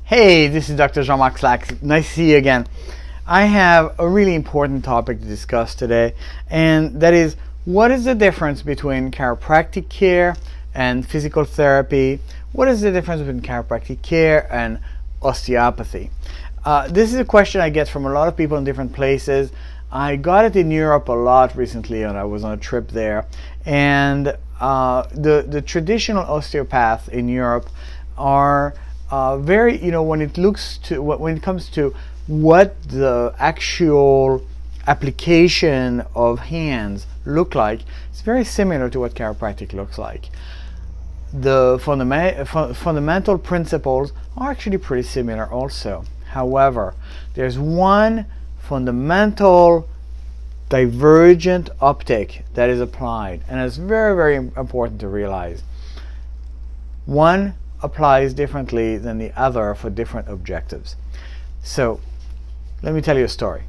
Hey, this is Dr. Jean-Marc Slak. Nice to see you again. I have a really important topic to discuss today, and that is, what is the difference between chiropractic care and physical therapy? What is the difference between chiropractic care and osteopathy? This is a question I get from a lot of people in different places. I got it in Europe a lot recently, and I was on a trip there. And the traditional osteopaths in Europe are very, when it comes to what the actual application of hands look like, it's very similar to what chiropractic looks like. The fundamental principles are actually pretty similar also. However, there's one fundamental divergent optic that is applied, and it's very, very important to realize. One applies differently than the other for different objectives. So let me tell you a story.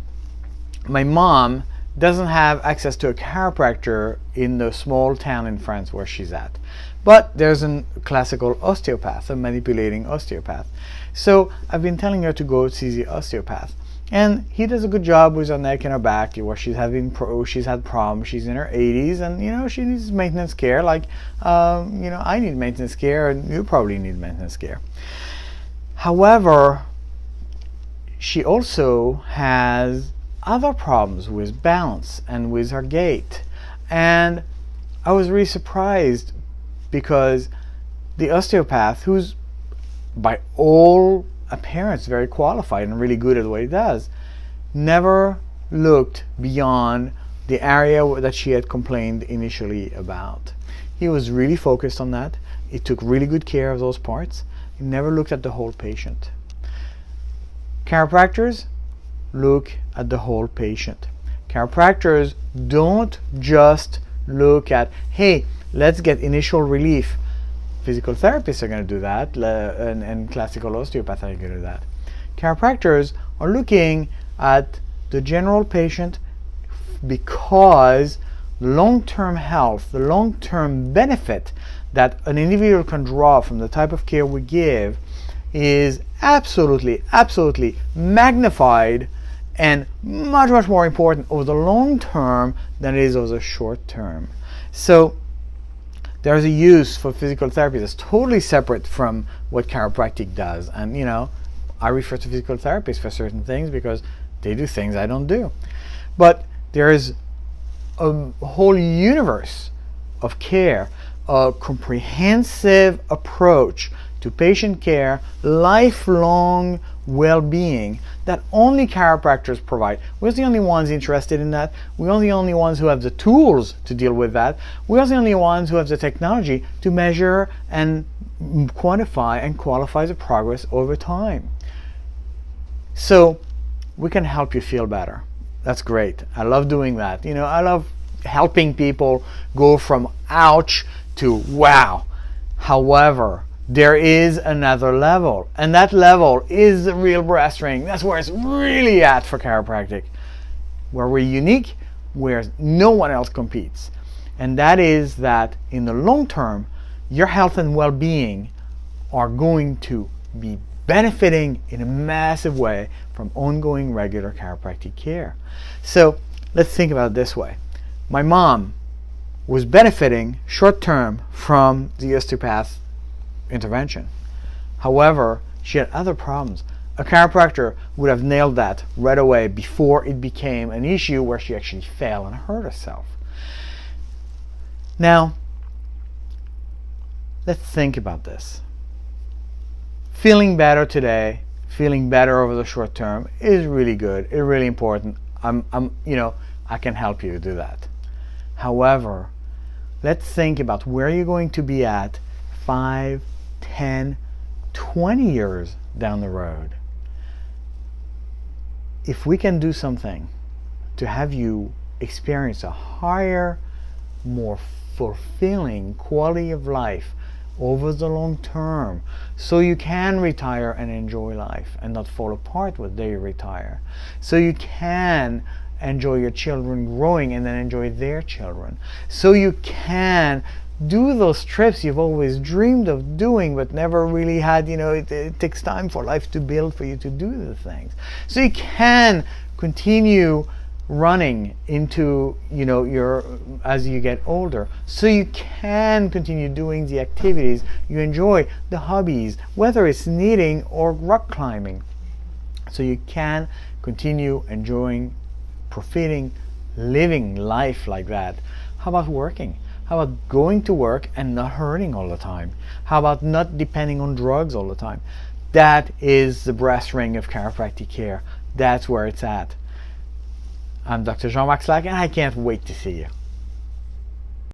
My mom doesn't have access to a chiropractor in the small town in France where she's at, but there's a classical osteopath, a manipulating osteopath. So I've been telling her to go see the osteopath, and he does a good job with her neck and her back. Where she's had problems. She's in her 80s, and she needs maintenance care. Like I need maintenance care, and you probably need maintenance care. However, she also has other problems with balance and with her gait, and I was really surprised because the osteopath, who's by all appearance very qualified and really good at what he does, never looked beyond the area that she had complained initially about. He was really focused on that. He took really good care of those parts. He never looked at the whole patient. Chiropractors look at the whole patient. Chiropractors don't just look at, hey, let's get initial relief. Physical therapists are going to do that, and classical osteopaths are going to do that. Chiropractors are looking at the general patient because long-term health, the long-term benefit that an individual can draw from the type of care we give is absolutely, absolutely magnified and much, much more important over the long term than it is over the short term. So there's a use for physical therapy that's totally separate from what chiropractic does. And I refer to physical therapists for certain things because they do things I don't do. But there is a whole universe of care, a comprehensive approach to patient care, lifelong well-being that only chiropractors provide. We're the only ones interested in that. We're the only ones who have the tools to deal with that. We're the only ones who have the technology to measure and quantify and qualify the progress over time. So we can help you feel better. That's great. I love doing that. I love helping people go from ouch to wow. However, there is another level, and that level is the real brass ring. That's where it's really at for chiropractic, where we're unique, where no one else competes. And that is that in the long term, your health and well-being are going to be benefiting in a massive way from ongoing regular chiropractic care. So let's think about it this way. My mom was benefiting short term from the osteopath intervention. However, she had other problems. A chiropractor would have nailed that right away before it became an issue where she actually fell and hurt herself. Now, let's think about this. Feeling better today, feeling better over the short term is really good. It's really important. I can help you do that. However, let's think about where you're going to be at 5, 10, 20 years down the road. If we can do something to have you experience a higher, more fulfilling quality of life over the long term, so you can retire and enjoy life and not fall apart when they retire, so you can enjoy your children growing and then enjoy their children, so you can do those trips you've always dreamed of doing but never really had. It takes time for life to build for you to do the things. So you can continue running into your as you get older, so you can continue doing the activities you enjoy, the hobbies, whether it's knitting or rock climbing, so you can continue enjoying, profiting, living life like that. How about working? How about going to work and not hurting all the time? How about not depending on drugs all the time? That is the brass ring of chiropractic care. That's where it's at. I'm Dr. Jean-Marc Slak, and I can't wait to see you.